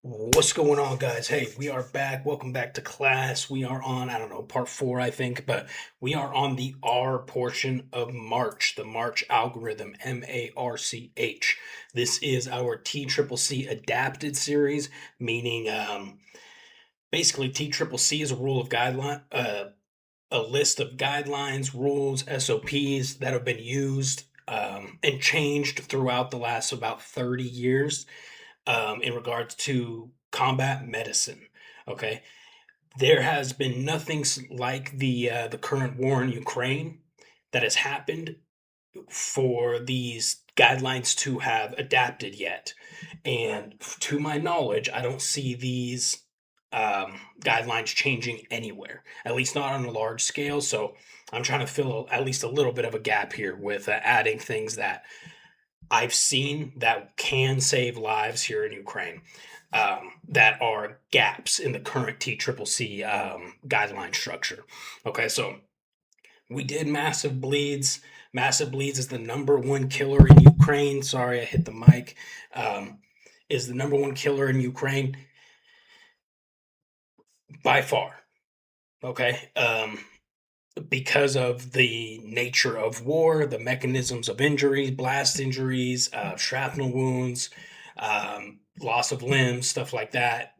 What's going on, guys? Hey, we are back. Welcome back to class. We are on, I don't know, part four, I think, but we are on the R portion of March, the March algorithm, MARCH. This is our TCCC adapted series, meaning basically TCCC is a rule of guideline, a list of guidelines, rules, SOPs that have been used and changed throughout the last about 30 years in regards to combat medicine. Okay, there has been nothing like the current war in Ukraine that has happened for these guidelines to have adapted yet. And to my knowledge, I don't see these guidelines changing anywhere, at least not on a large scale. So I'm trying to fill at least a little bit of a gap here with adding things that I've seen that can save lives here in Ukraine, that are gaps in the current TCCC guideline structure. Okay, so we did massive bleeds. Massive bleeds is the number one killer in Ukraine. Sorry, I hit the mic. Is the number one killer in Ukraine by far. Okay, because of the nature of war, the mechanisms of injuries, blast injuries, shrapnel wounds, loss of limbs, stuff like that.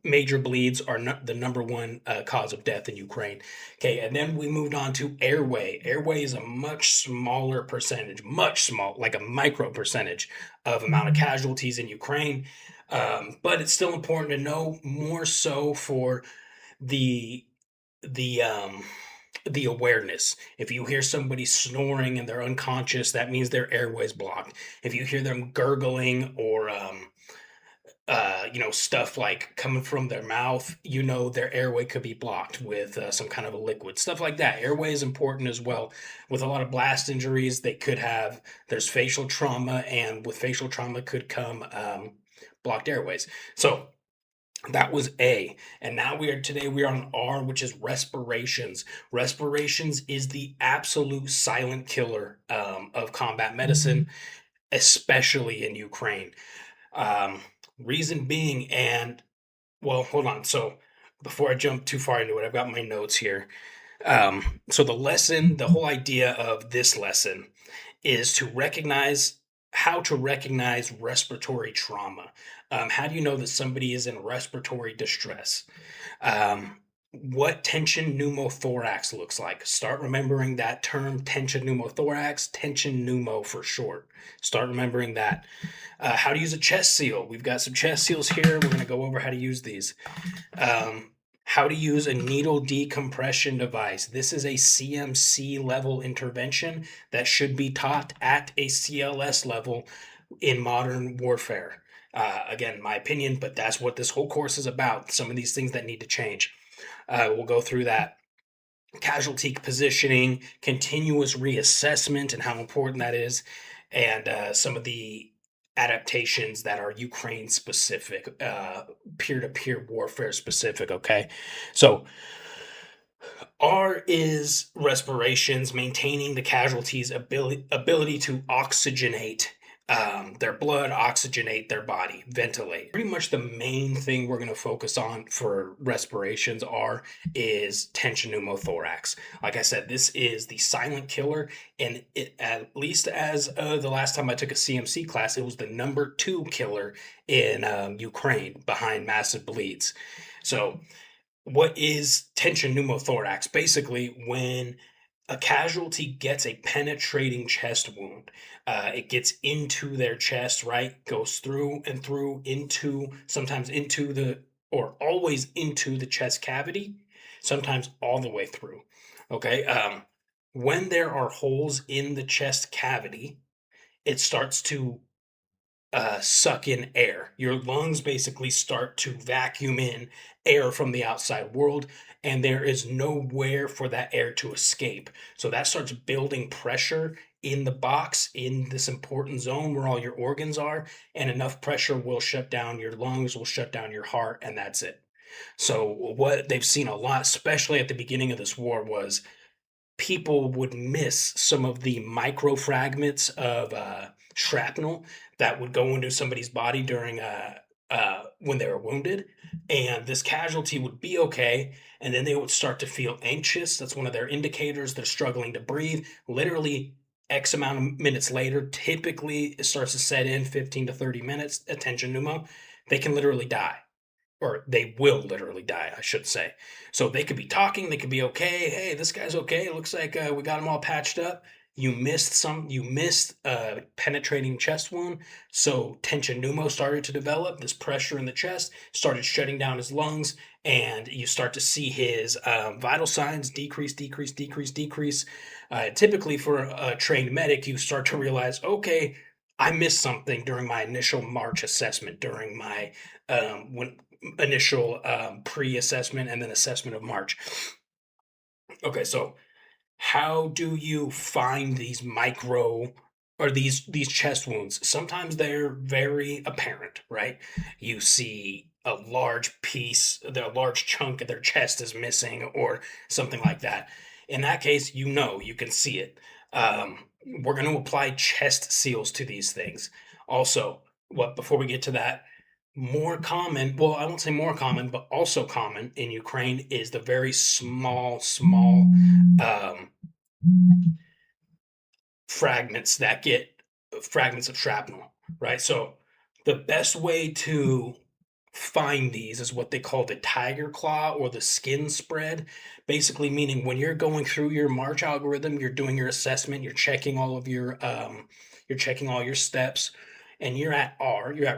Major bleeds are not the number one cause of death in Ukraine. Okay, and then we moved on to airway. Airway is a much smaller percentage, much small, like a micro percentage of amount of casualties in Ukraine. But it's still important to know, more so for the the um the awareness. If you hear somebody snoring and they're unconscious, that means their airway's blocked. If you hear them gurgling or stuff like coming from their mouth, their airway could be blocked with some kind of a liquid. Stuff like that. Airway is important as well. With a lot of blast injuries, there's facial trauma, and with facial trauma could come blocked airways. So that was A. And now today we are on R, which is respirations. Respirations is the absolute silent killer of combat medicine, especially in Ukraine. Um, Reason being, and well, hold on. So before I jump too far into it, I've got my notes here. So the whole idea of this lesson is how to recognize respiratory trauma. How do you know that somebody is in respiratory distress? Um, what tension pneumothorax looks like. Start remembering that term, tension pneumothorax, tension pneumo for short. Start remembering that. How to use a chest seal. We've got some chest seals here. We're going to go over how to use these. How to use a needle decompression device. This is a CMC level intervention that should be taught at a CLS level in modern warfare. Again, my opinion, but that's what this whole course is about. Some of these things that need to change. We'll go through that. Casualty positioning, continuous reassessment, and how important that is, and some of the adaptations that are Ukraine specific, peer-to-peer warfare specific. Okay, so R is respirations, maintaining the casualties' ability to oxygenate their blood, oxygenate their body, ventilate. Pretty much the main thing we're going to focus on for respirations is tension pneumothorax. Like I said, this is the silent killer, and it, at least as the last time I took a CMC class, it was the number two killer in Ukraine behind massive bleeds. So what is tension pneumothorax? Basically, when a casualty gets a penetrating chest wound, it gets into their chest, right? Goes through and through sometimes into or always into the chest cavity, sometimes all the way through. Okay. When there are holes in the chest cavity, it starts to suck in air. Your lungs basically start to vacuum in air from the outside world, and there is nowhere for that air to escape. So that starts building pressure in the box, in this important zone where all your organs are, and enough pressure will shut down your lungs, will shut down your heart, and that's it. So what they've seen a lot, especially at the beginning of this war, was people would miss some of the micro fragments of shrapnel that would go into somebody's body when they were wounded, and this casualty would be okay, and then they would start to feel anxious. That's one of their indicators. They're struggling to breathe. Literally, X amount of minutes later, typically it starts to set in 15 to 30 minutes, attention pneumo. They can literally die, or they will literally die, I should say. So they could be talking, they could be okay. Hey, this guy's okay. It looks like we got him all patched up. You missed penetrating chest wound. So tension pneumo started to develop. This pressure in the chest started shutting down his lungs, and you start to see his vital signs decrease. Typically, for a trained medic, you start to realize, okay, I missed something during my initial March assessment, during my initial pre-assessment and then assessment of March. Okay, so how do you find these micro or these chest wounds? Sometimes they're very apparent, right? You see a large large chunk of their chest is missing or something like that. In that case, you can see it. We're going to apply chest seals to these things. Also, before we get to that, more common, well, I won't say more common, but also common in Ukraine is the very small um, fragments of shrapnel, right? So the best way to find these is what they call the tiger claw or the skin spread. Basically meaning when you're going through your March algorithm, you're doing your assessment, you're checking all your steps, and you're at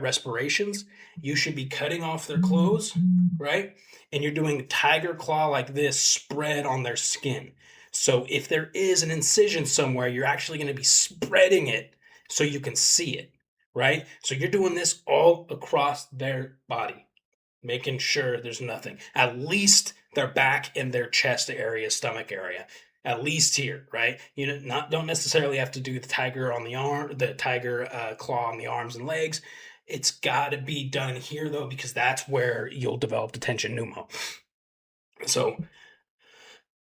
respirations, you should be cutting off their clothes, right? And you're doing tiger claw like this spread on their skin. So if there is an incision somewhere, you're actually going to be spreading it so you can see it, right? So you're doing this all across their body, making sure there's nothing. At least their back and their chest area, stomach area. At least here, right? You don't necessarily have to do the tiger claw on the arms and legs. It's got to be done here though, because that's where you'll develop the tension pneumo. So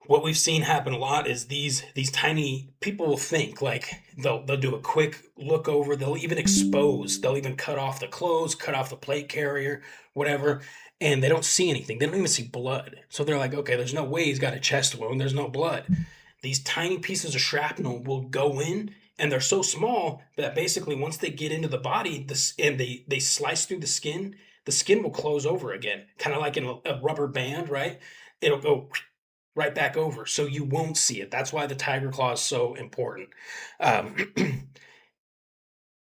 what we've seen happen a lot is these tiny people will think like they'll do a quick look over, they'll even cut off the clothes, cut off the plate carrier, whatever, and they don't see anything. They don't even see blood. So they're like, okay, there's no way he's got a chest wound, there's no blood. These tiny pieces of shrapnel will go in, and they're so small that basically once they get into the body and they slice through the skin will close over again, kind of like in a rubber band, right? It'll go right back over, so you won't see it. That's why the tiger claw is so important.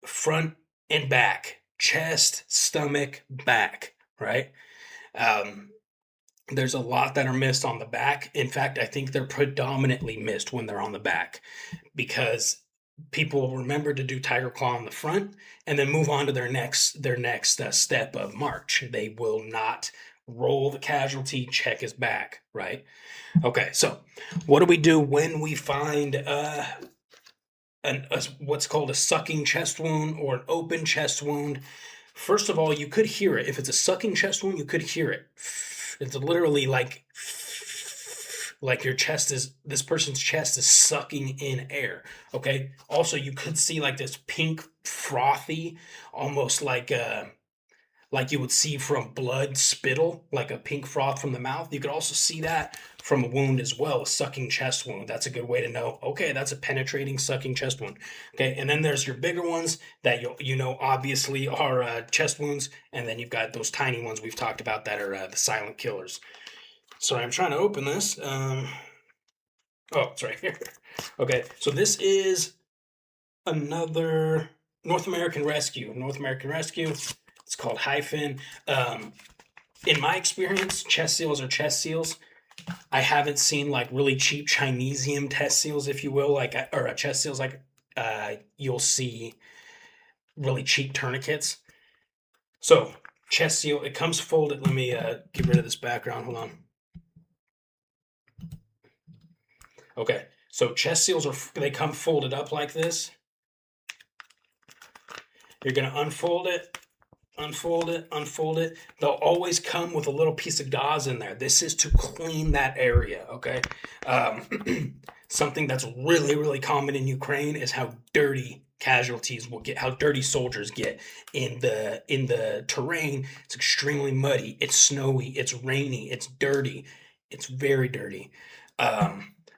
Front and back, chest, stomach, back, right? There's a lot that are missed on the back. In fact, I think they're predominantly missed when they're on the back, because people remember to do tiger claw on the front and then move on to their next step of March. They will not roll the casualty, check his back, right? Okay, so what do we do when we find what's called a sucking chest wound or an open chest wound? First of all, you could hear it. If it's a sucking chest wound, you could hear it. It's literally like this person's chest is sucking in air, okay? Also, you could see like this pink frothy, almost like you would see from blood spittle, like a pink froth from the mouth. You could also see that from a wound as well, a sucking chest wound. That's a good way to know, okay, that's a penetrating sucking chest wound. Okay, and then there's your bigger ones that obviously are chest wounds, and then you've got those tiny ones we've talked about that are the silent killers. So I'm trying to open this. Oh, it's right here. Okay, so this is another North American Rescue. It's called Hyphen. In my experience, chest seals are chest seals. I haven't seen like really cheap Chinesium test seals, if you will, or chest seals like you'll see really cheap tourniquets. So chest seal, it comes folded. Let me get rid of this background. Hold on. Okay, so chest seals they come folded up like this. You're gonna unfold it. They'll always come with a little piece of gauze in there. This is to clean that area, okay? Something that's really, really common in Ukraine is how dirty casualties will get, how dirty soldiers get in the terrain. It's extremely muddy, it's snowy, it's rainy, it's dirty, it's very dirty.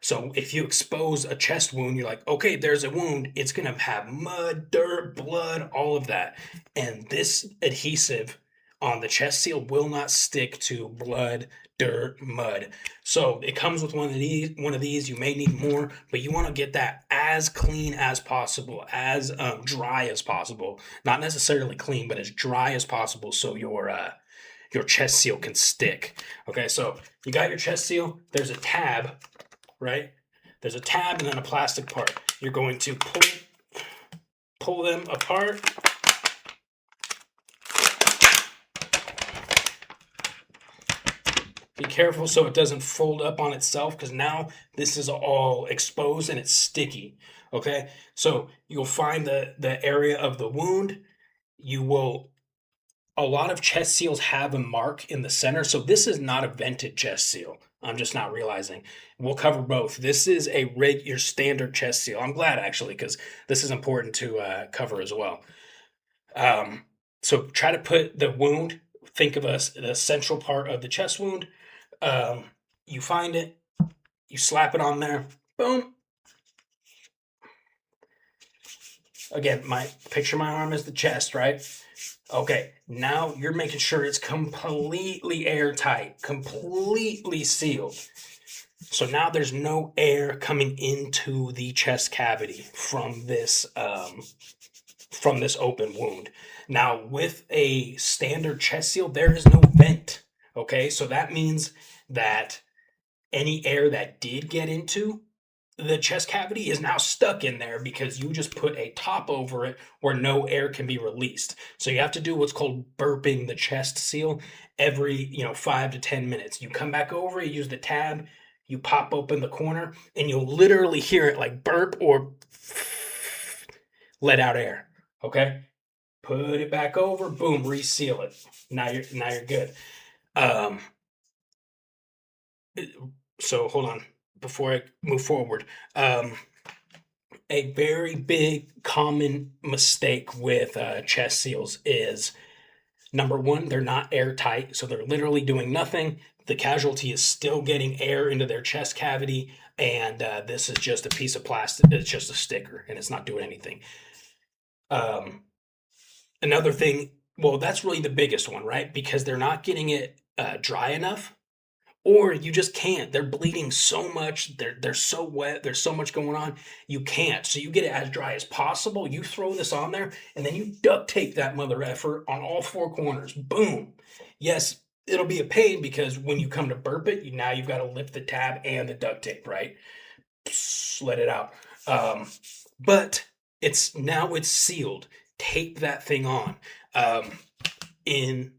So if you expose a chest wound, you're like, okay, there's a wound, it's gonna have mud, dirt, blood, all of that. And this adhesive on the chest seal will not stick to blood, dirt, mud. So it comes with one of these. You may need more, but you want to get that as clean as possible, as dry as possible. Not necessarily clean, but as dry as possible, so your chest seal can stick. Okay, so you got your chest seal. There's a tab, right? There's a tab and then a plastic part. You're going to pull them apart. Be careful so it doesn't fold up on itself, because now this is all exposed and it's sticky. Okay, so you'll find the area of the wound. A lot of chest seals have a mark in the center, so this is not a vented chest seal. I'm just not realizing. We'll cover both. This is your standard chest seal. I'm glad, actually, because this is important to cover as well. So try to put the wound, think of the central part of the chest wound. You find it, you slap it on there, boom. Again, picture my arm as the chest, right? Okay, now you're making sure it's completely airtight, completely sealed. So now there's no air coming into the chest cavity from this open wound. Now, with a standard chest seal, there is no vent. Okay, so that means that any air that did get into the chest cavity is now stuck in there because you just put a top over it where no air can be released. So you have to do what's called burping the chest seal every 5 to 10 minutes. You come back over, you use the tab, you pop open the corner, and you'll literally hear it like burp or let out air. Okay, put it back over, boom, reseal it. Now you're good. So hold on before I move forward. A very big common mistake with chest seals is, number one, they're not airtight, so they're literally doing nothing. The casualty is still getting air into their chest cavity, and this is just a piece of plastic. It's just a sticker, and it's not doing anything. Another thing, well, that's really the biggest one, right? Because they're not getting it dry enough, or you just can't. They're bleeding so much. They're so wet. There's so much going on. You can't. So you get it as dry as possible. You throw this on there, and then you duct tape that mother effer on all four corners. Boom. Yes, it'll be a pain because when you come to burp it, now you've got to lift the tab and the duct tape, right? Psst, let it out. But it's sealed. Tape that thing on. In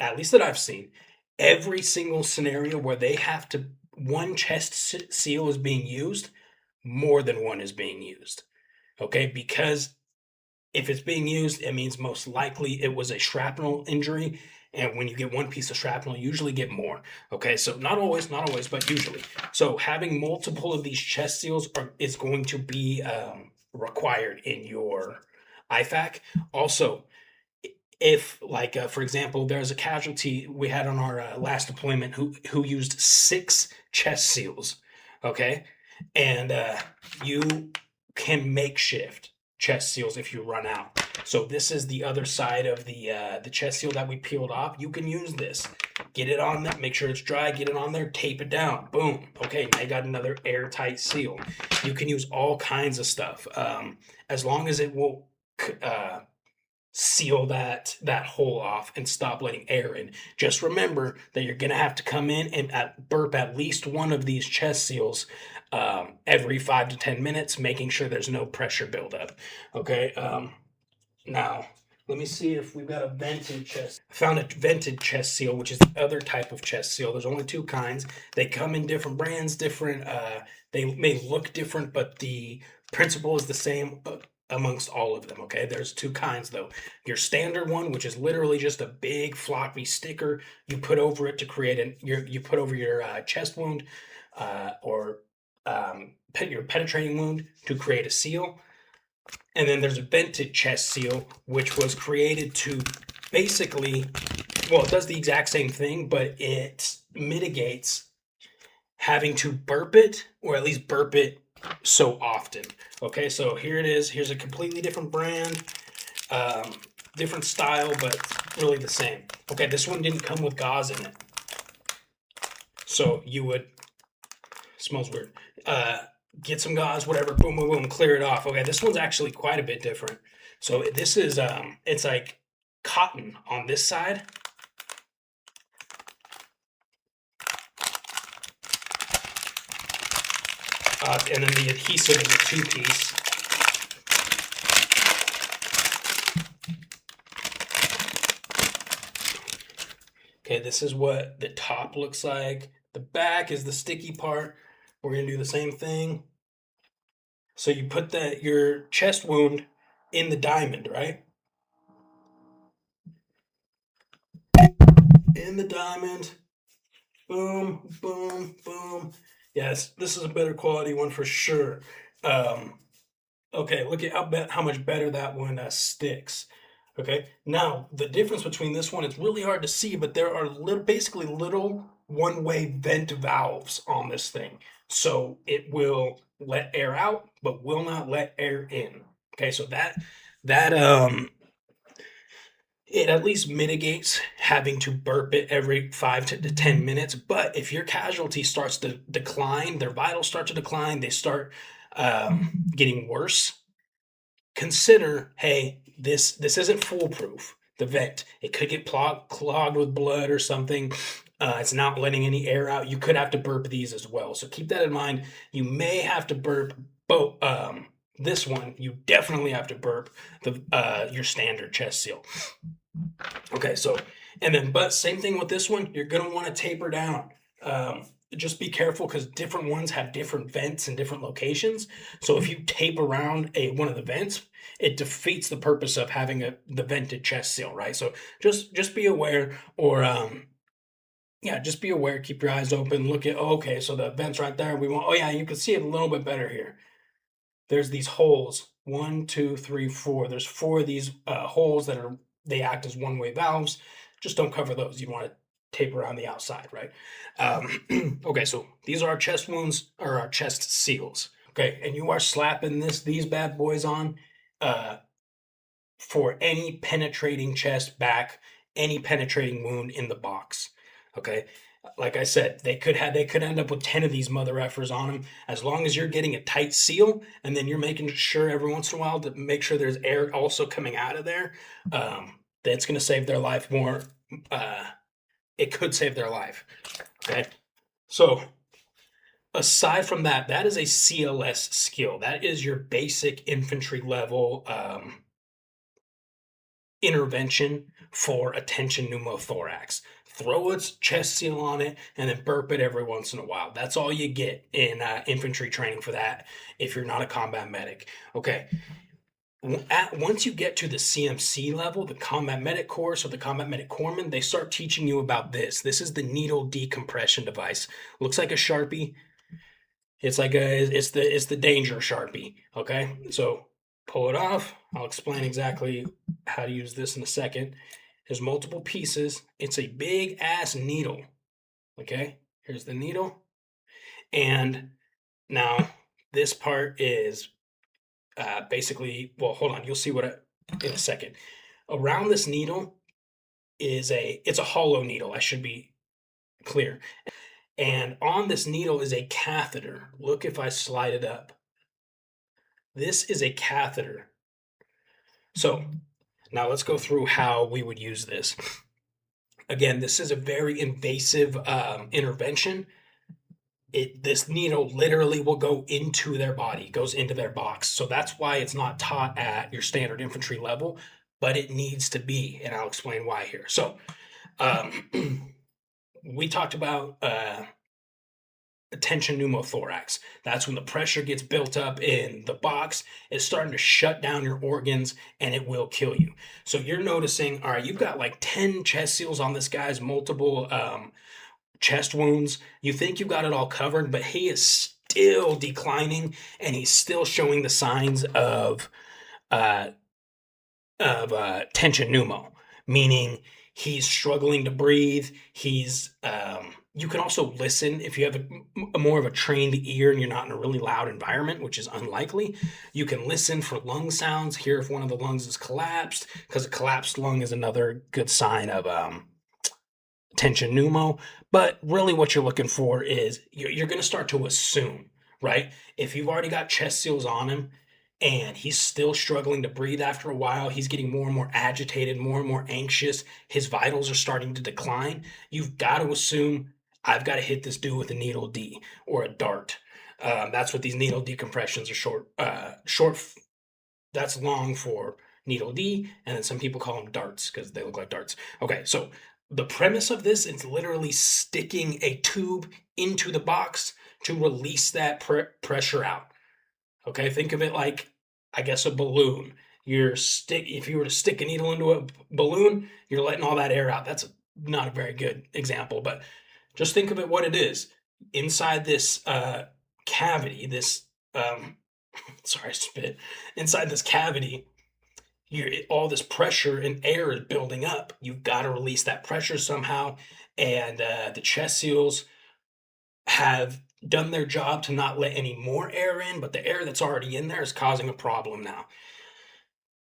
at least that I've seen, every single scenario where they have to, one chest seal is being used, more than one is being used. Okay, because if it's being used, it means most likely it was a shrapnel injury. And when you get one piece of shrapnel, you usually get more. Okay, so not always, but usually. So having multiple of these chest seals is going to be required in your IFAC. Also, if, like, for example, there's a casualty we had on our last deployment who used 6 chest seals, okay? And you can makeshift chest seals if you run out. So this is the other side of the chest seal that we peeled off. You can use this. Get it on there, make sure it's dry, get it on there, tape it down. Boom. Okay, now you got another airtight seal. You can use all kinds of stuff, as long as it will seal that hole off and stop letting air in. Just remember that you're going to have to come in and burp at least one of these chest seals every 5 to 10 minutes, making sure there's no pressure buildup. Okay, now let me see if we've got a vented chest. I found a vented chest seal, which is the other type of chest seal. There's only 2 kinds. They come in different brands, they may look different, but the principle is the same amongst all of them. Okay, there's 2 kinds though. Your standard one, which is literally just a big floppy sticker you put over it to create you put over your chest wound or your penetrating wound to create a seal. And then there's a vented chest seal, which was created to basically, well, it does the exact same thing, but it mitigates having to burp it, or at least burp it so often. Okay, so here it is. Here's a completely different brand, different style, but really the same. Okay, this one didn't come with gauze in it. So you would, smells weird, get some gauze, whatever, boom, boom, boom, clear it off. Okay, this one's actually quite a bit different. So this is, it's like cotton on this side. And then the adhesive is a two-piece. Okay, this is what the top looks like. The back is the sticky part. We're gonna do the same thing. So you put your chest wound in the diamond, right? In the diamond. Boom, boom, boom. Yes, this is a better quality one for sure. Okay, look at how much better that one sticks. Okay, now the difference between this one, it's really hard to see, but there are basically little one-way vent valves on this thing. So it will let air out, but will not let air in. Okay, so that it at least mitigates having to burp it every 5 to 10 minutes. But if your casualty starts to decline, their vitals start to decline, they start getting worse, consider, hey, this isn't foolproof. The vent, it could get clogged with blood or something. It's not letting any air out. You could have to burp these as well. So keep that in mind. You may have to burp both. This one, you definitely have to burp your standard chest seal. Okay, so, and then, but same thing with this one, you're gonna want to taper down. Just be careful because different ones have different vents in different locations. So if you tape around one of the vents, it defeats the purpose of having the vented chest seal, right? So just be aware, or yeah, just be aware. Keep your eyes open. Look at, oh, okay, so the vent's right there. Oh yeah, you can see it a little bit better here. There's these holes. 1, 2, 3, 4. There's 4 of these holes that they act as one-way valves. Just don't cover those. You want to tape around the outside, right? Okay, so these are our chest wounds, or our chest seals. Okay, and you are slapping these bad boys on for any penetrating chest, back, any penetrating wound in the box. Okay, like I said, they could end up with 10 of these mother effers on them. As long as you're getting a tight seal, and then you're making sure every once in a while to make sure there's air also coming out of there, that's going to save their life more. It could save their life. Okay, so aside from that, that is a CLS skill. That is your basic infantry level intervention for a tension pneumothorax. Throw its chest seal on it and then burp it every once in a while. That's all you get in infantry training for that if you're not a combat medic. Okay. Once you get to the CMC level, the combat medic course or the combat medic corpsman, they start teaching you about this. This is the needle decompression device. Looks like a Sharpie. It's like it's the danger Sharpie. Okay, so pull it off. I'll explain exactly how to use this in a second. There's multiple pieces. It's a big ass needle. Okay, here's the needle, and now this part is basically, well, hold on, you'll see in a second. Around this needle it's a hollow needle. I should be clear. And on this needle is a catheter. Look, if I slide it up. This is a catheter. So now let's go through how we would use this. Again, this is a very invasive intervention. This needle literally will go into their body, goes into their box. So that's why it's not taught at your standard infantry level, but it needs to be, and I'll explain why here. So we talked about tension pneumothorax. That's when the pressure gets built up in the box. It's starting to shut down your organs, and it will kill you. So you're noticing, all right, you've got like 10 chest seals on this guy's, multiple chest wounds. You think you've got it all covered, but he is still declining, and he's still showing the signs of uh, tension pneumo, meaning he's struggling to breathe. You can also listen if you have a more of a trained ear and you're not in a really loud environment, which is unlikely. You can listen for lung sounds, hear if one of the lungs is collapsed, because a collapsed lung is another good sign of tension pneumo. But really, what you're looking for is you're going to start to assume, right? If you've already got chest seals on him and he's still struggling to breathe after a while, he's getting more and more agitated, more and more anxious, his vitals are starting to decline, you've got to assume I've got to hit this dude with a needle D or a dart. That's what these needle decompressions are short. That's long for needle D, and then some people call them darts because they look like darts. Okay, so the premise of this is literally sticking a tube into the box to release that pressure out. Okay, think of it like, I guess, a balloon. If you were to stick a needle into a balloon, you're letting all that air out. That's not a very good example, but just think of it what it is. Inside this cavity, this sorry, spit. Inside this cavity, all this pressure and air is building up. You've got to release that pressure somehow, and the chest seals have done their job to not let any more air in, but the air that's already in there is causing a problem now.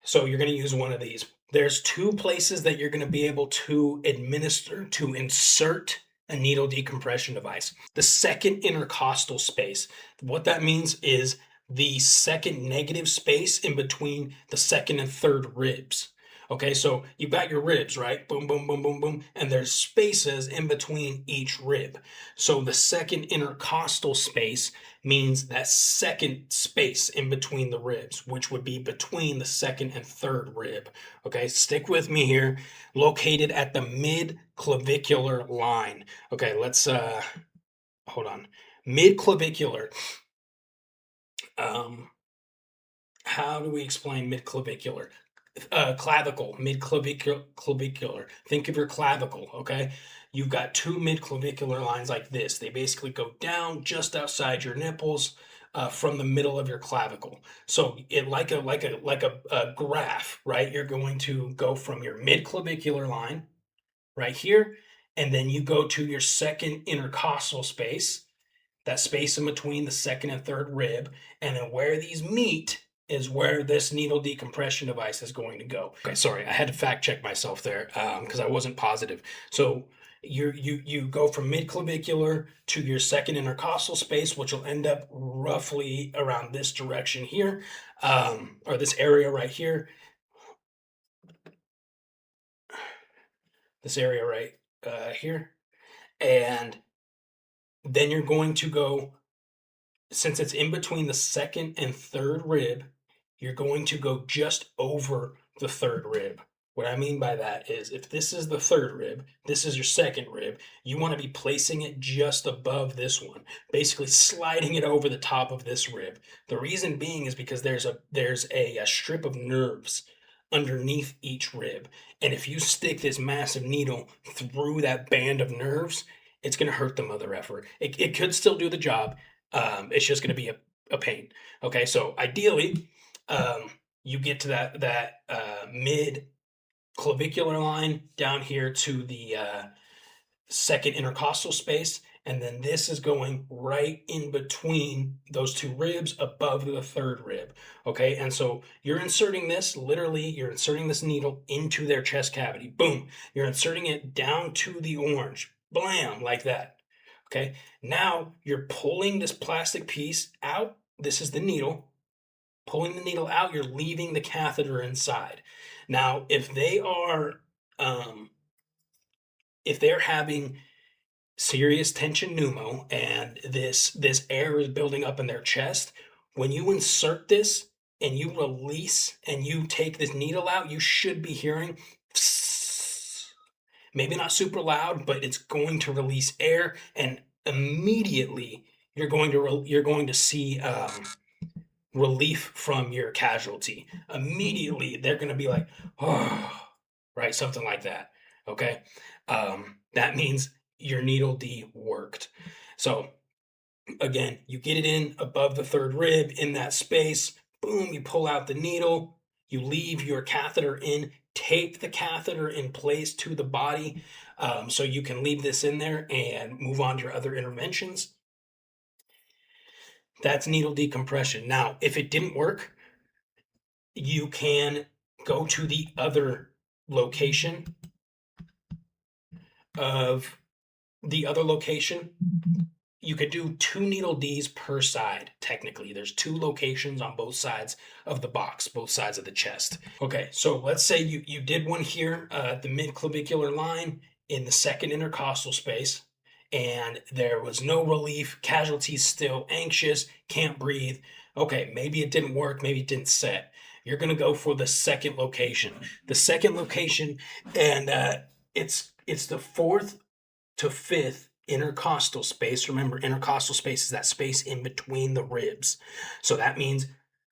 So you're going to use one of these. There's two places that you're going to be able to insert a needle decompression device. The second intercostal space. What that means is the second negative space in between the second and third ribs. Okay, so you've got your ribs, right? Boom, boom, boom, boom, boom. And there's spaces in between each rib. So the second intercostal space means that second space in between the ribs, which would be between the second and third rib. Okay, stick with me here. Located at the mid-clavicular line. Okay, let's hold on. Mid-clavicular. How do we explain mid-clavicular? Clavicle, mid-clavicular. Think of your clavicle, okay? You've got two mid-clavicular lines like this. They basically go down just outside your nipples from the middle of your clavicle. So it like a graph, right? You're going to go from your mid-clavicular line right here, and then you go to your second intercostal space, that space in between the second and third rib, and then where these meet is where this needle decompression device is going to go. Okay, sorry, I had to fact check myself there because I wasn't positive. So you go from mid-clavicular to your second intercostal space, which will end up roughly around this direction here, or this area right here. This area right here. And then you're going to go, since it's in between the second and third rib, you're going to go just over the third rib. What I mean by that is if this is the third rib, this is your second rib, you want to be placing it just above this one, basically sliding it over the top of this rib. The reason being is because there's a strip of nerves underneath each rib. And if you stick this massive needle through that band of nerves, it's going to hurt the mother effer. It could still do the job. It's just going to be a pain. Okay, so ideally, you get to that mid clavicular line down here to the second intercostal space, and then this is going right in between those two ribs above the third rib. Okay, and so you're inserting this, literally, you're inserting this needle into their chest cavity. Boom, you're inserting it down to the orange. Blam, like that. Okay, now you're pulling this plastic piece out. This is the needle. Pulling the needle out, you're leaving the catheter inside. Now, if they're having serious tension pneumo and this air is building up in their chest, when you insert this and you release and you take this needle out, you should be hearing maybe not super loud, but it's going to release air, and immediately you're going to see relief from your casualty. Immediately they're going to be like, oh, right, something like that. Okay, that means your needle D worked. So again, you get it in above the third rib in that space. Boom, you pull out the needle. You leave your catheter in, tape the catheter in place to the body, so you can leave this in there and move on to your other interventions. That's needle decompression. Now, if it didn't work, you can go to the other location of the other location. You could do 2 needle Ds per side, technically. There's 2 locations on both sides of the box, both sides of the chest. Okay, so let's say you did one here at the midclavicular line in the second intercostal space, and there was no relief, casualties still anxious, can't breathe. Okay, maybe it didn't work, maybe it didn't set. You're gonna go for the second location. The second location, and it's the 4th to 5th intercostal space. Remember, intercostal space is that space in between the ribs. So that means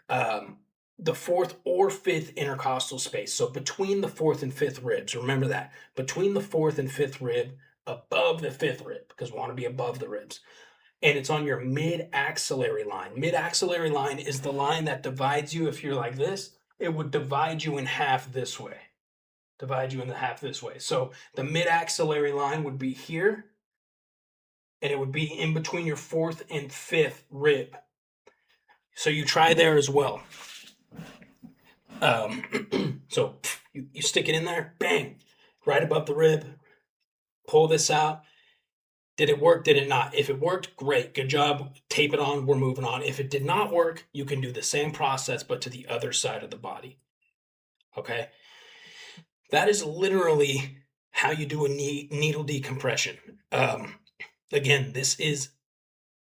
the 4th or 5th intercostal space. So between the 4th and 5th ribs, remember that. Between the 4th and 5th rib, above the 5th rib, because we want to be above the ribs. And it's on your mid-axillary line. Mid-axillary line is the line that divides you. If you're like this, it would divide you in half this way. Divide you in half this way. So the mid-axillary line would be here, and it would be in between your 4th and 5th rib. So you try there as well. So you stick it in there, bang, right above the rib, pull this out. Did it work? Did it not? If it worked, great, good job, tape it on, we're moving on. If it did not work, you can do the same process, but to the other side of the body, okay? That is literally how you do a needle decompression. Again, this is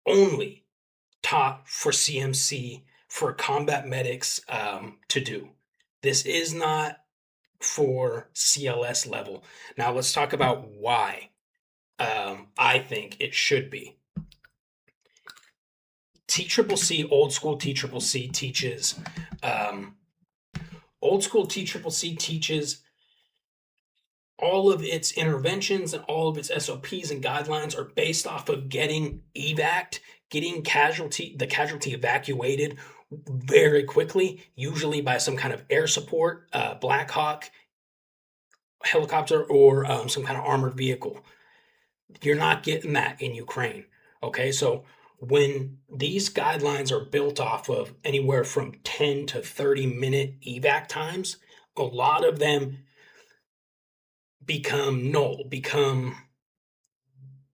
only taught for CMC, for combat medics to do. This is not for CLS level. Now let's talk about why I think it should be. TCCC, old school TCCC teaches, old school TCCC teaches all of its interventions and all of its SOPs and guidelines are based off of getting evac, getting the casualty evacuated very quickly, usually by some kind of air support, Black Hawk helicopter, or some kind of armored vehicle. You're not getting that in Ukraine, okay? So when these guidelines are built off of anywhere from 10 to 30-minute evac times, a lot of them become null,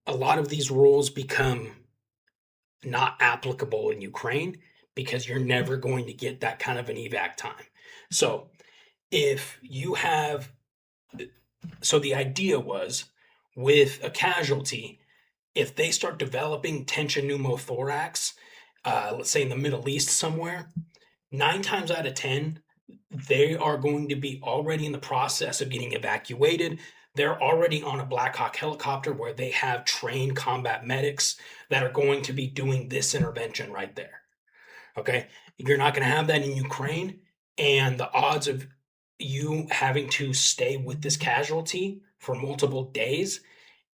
a lot of these rules become not applicable in Ukraine because you're never going to get that kind of an evac time. So if you have, so the idea was with a casualty, if they start developing tension pneumothorax, let's say in the Middle East somewhere, 9 times out of 10, they are going to be already in the process of getting evacuated. They're already on a Black Hawk helicopter where they have trained combat medics that are going to be doing this intervention right there. Okay? You're not going to have that in Ukraine, and the odds of you having to stay with this casualty for multiple days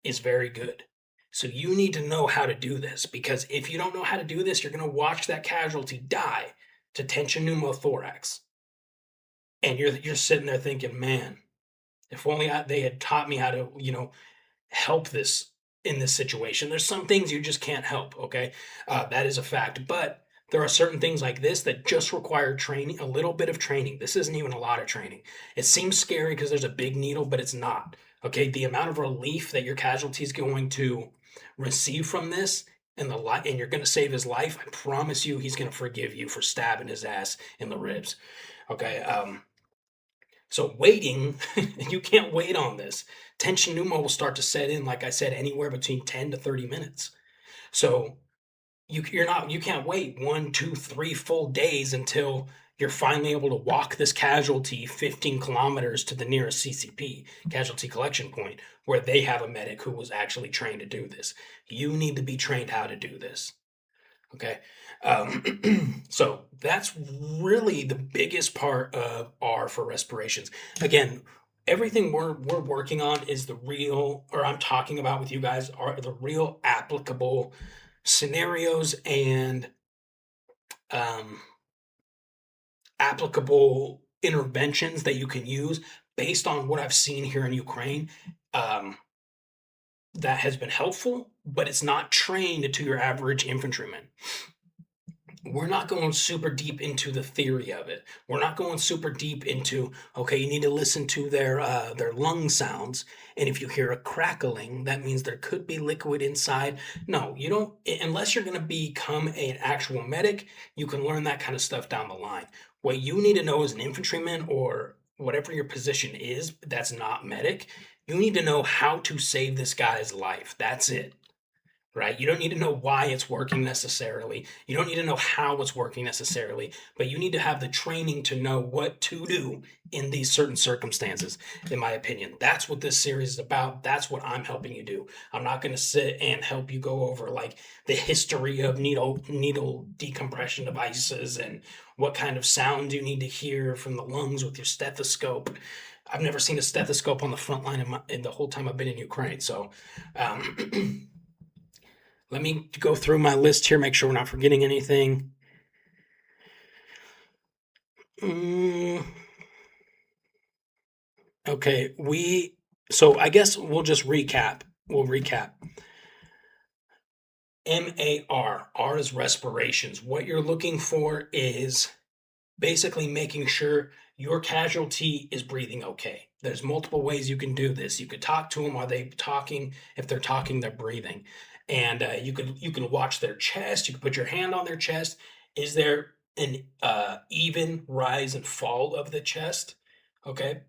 is very good. So you need to know how to do this, because if you don't know how to do this, you're going to watch that casualty die to tension pneumothorax. And you're sitting there thinking, man, if only they had taught me how to, help this in this situation. There's some things you just can't help, okay? That is a fact. But there are certain things like this that just require training, a little bit of training. This isn't even a lot of training. It seems scary because there's a big needle, but it's not, okay? The amount of relief that your casualty is going to receive from this, and you're going to save his life, I promise you he's going to forgive you for stabbing his ass in the ribs, okay? So waiting, you can't wait on this. Tension pneumo will start to set in, like I said, anywhere between 10 to 30 minutes. So you can't wait 1, 2, 3 full days until you're finally able to walk this casualty 15 kilometers to the nearest CCP, casualty collection point, where they have a medic who was actually trained to do this. You need to be trained how to do this. Okay. So that's really the biggest part of R for respirations. Again, everything we're working on is the real, or I'm talking about with you guys, are the real applicable scenarios and applicable interventions that you can use based on what I've seen here in Ukraine. That has been helpful, but it's not trained to your average infantryman. We're not going super deep into the theory of it. We're not going super deep into, okay, you need to listen to their lung sounds, and if you hear a crackling, that means there could be liquid inside. No, you don't, unless you're going to become an actual medic. You can learn that kind of stuff down the line. What you need to know as an infantryman or whatever your position is that's not medic, you need to know how to save this guy's life. That's it. Right? You don't need to know why it's working necessarily. You don't need to know how it's working necessarily, but you need to have the training to know what to do in these certain circumstances, in my opinion. That's what this series is about. That's what I'm helping you do. I'm not going to sit and help you go over like the history of needle decompression devices and what kind of sound you need to hear from the lungs with your stethoscope. I've never seen a stethoscope on the front line in the whole time I've been in Ukraine. So, let me go through my list here, make sure we're not forgetting anything. Okay, so I guess we'll just recap. We'll recap. MAR, R is respirations. What you're looking for is basically making sure your casualty is breathing okay. There's multiple ways you can do this. You could talk to them. Are they talking? If they're talking, they're breathing. And you can watch their chest. You can put your hand on their chest. Is there an even rise and fall of the chest? Okay.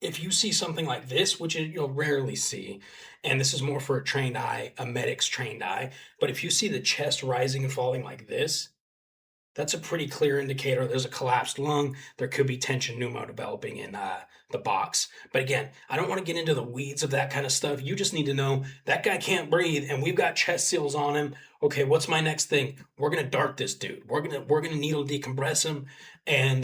If you see something like this, which you'll rarely see, and this is more for a trained eye, a medic's trained eye, but if you see the chest rising and falling like this, that's a pretty clear indicator there's a collapsed lung. There could be tension pneumo developing in the box. But again, I don't want to get into the weeds of that kind of stuff. You just need to know that guy can't breathe and we've got chest seals on him. Okay, what's my next thing? We're gonna dart this dude. We're gonna needle decompress him, and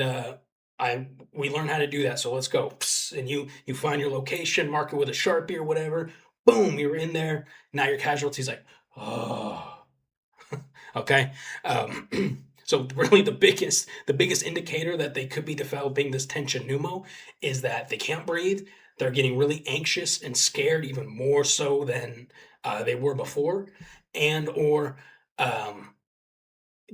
we learn how to do that. So let's go. And you find your location, mark it with a Sharpie or whatever. Boom, you're in there. Now your casualty's like, oh, okay. So really the biggest indicator that they could be developing this tension pneumo is that they can't breathe. They're getting really anxious and scared, even more so than they were before, and or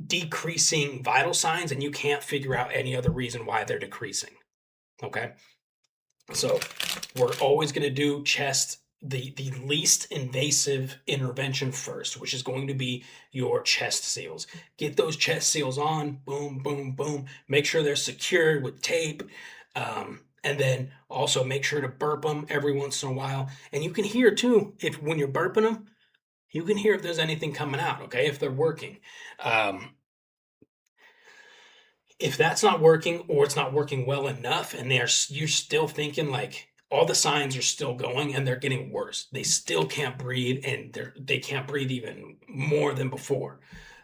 decreasing vital signs, and you can't figure out any other reason why they're decreasing. Okay, so we're always going to do chest, the least invasive intervention first, which is going to be your chest seals. Get those chest seals on, boom, boom, boom. Make sure they're secured with tape, and then also make sure to burp them every once in a while. And you can hear too, if when you're burping them, you can hear if there's anything coming out, okay, if they're working. If that's not working or it's not working well enough and you're still thinking like all the signs are still going and they're getting worse, they still can't breathe, and they can't breathe even more than before,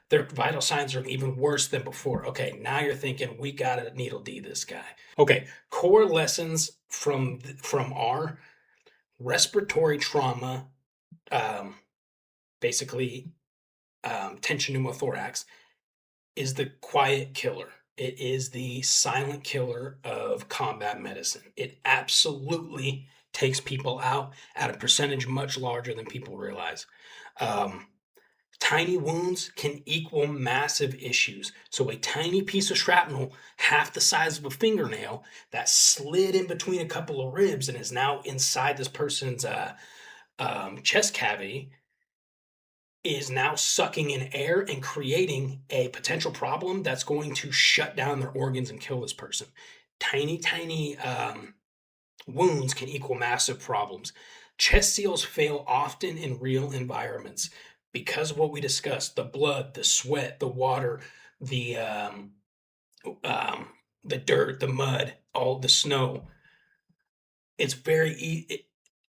their vital signs are even worse than before. Okay, now you're thinking we gotta needle D this guy. Okay, core lessons from our respiratory trauma, basically tension pneumothorax, is the quiet killer. It is the silent killer of combat medicine. It absolutely takes people out at a percentage much larger than people realize. Tiny wounds can equal massive issues. So a tiny piece of shrapnel, half the size of a fingernail, that slid in between a couple of ribs and is now inside this person's chest cavity, is now sucking in air and creating a potential problem that's going to shut down their organs and kill this person. Tiny wounds can equal massive problems. Chest seals fail often in real environments because of what we discussed: the blood, the sweat, the water, the dirt, the mud, all the snow. It's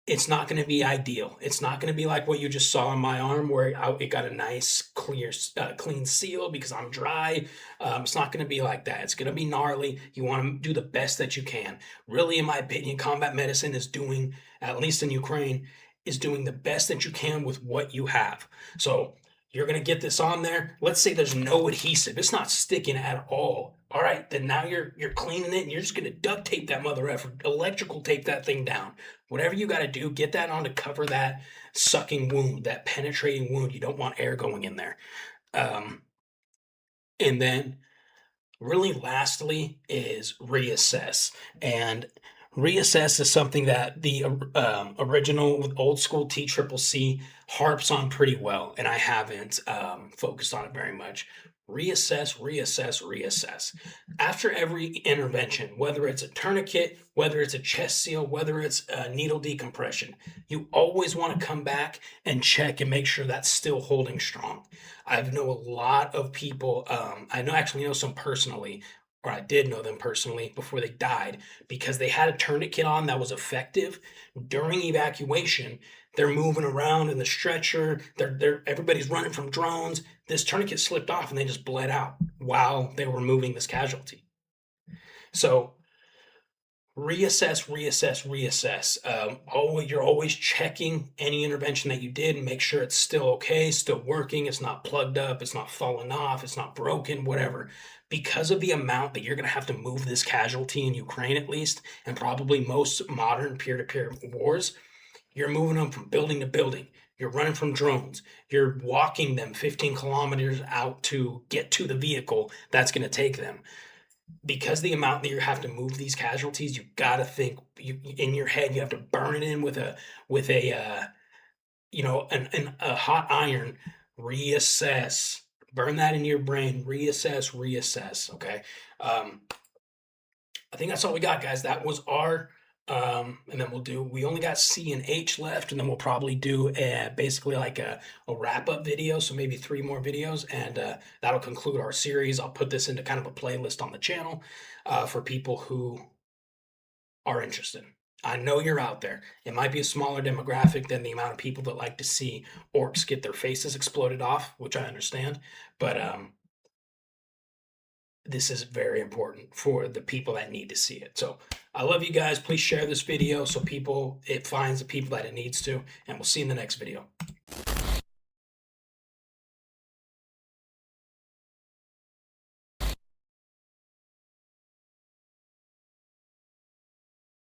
it's not going to be ideal. It's not going to be like what you just saw on my arm where it got a nice, clean seal because I'm dry. It's not going to be like that. It's going to be gnarly. You want to do the best that you can. Really, in my opinion, combat medicine is doing, at least in Ukraine, is doing the best that you can with what you have. So you're going to get this on there. Let's say there's no adhesive. It's not sticking at all. All right, then now you're cleaning it and you're just gonna duct tape that mother effer, electrical tape that thing down. Whatever you gotta do, get that on to cover that sucking wound, that penetrating wound. You don't want air going in there. Um, and then really lastly is reassess. And reassess is something that the original old school TCCC harps on pretty well, and I haven't focused on it very much. Reassess, reassess, reassess. After every intervention, whether it's a tourniquet, whether it's a chest seal, whether it's a needle decompression, you always want to come back and check and make sure that's still holding strong. I know a lot of people, actually know some personally, or I did know them personally before they died, because they had a tourniquet on that was effective during evacuation. They're moving around in the stretcher. Everybody's running from drones. This tourniquet slipped off and they just bled out while they were moving this casualty. So reassess, reassess, reassess. You're always checking any intervention that you did and make sure it's still okay, still working, it's not plugged up, it's not falling off, it's not broken, whatever. Because of the amount that you're going to have to move this casualty in Ukraine, at least, and probably most modern peer-to-peer wars, you're moving them from building to building. You're running from drones. You're walking them 15 kilometers out to get to the vehicle that's going to take them. Because the amount that you have to move these casualties, you got to think in your head. You have to burn it in with a hot iron. Reassess. Burn that in your brain. Reassess. Reassess. Okay. I think that's all we got, guys. That was our. And then we only got C and H left, and then we'll probably do basically like a wrap-up video, so maybe 3 more videos, and that'll conclude our series. I'll put this into kind of a playlist on the channel for people who are interested. I know you're out there. It might be a smaller demographic than the amount of people that like to see orcs get their faces exploded off, which I understand, but this is very important for the people that need to see it. So I love you guys. Please share this video so it finds the people that it needs to, and we'll see you in the next video.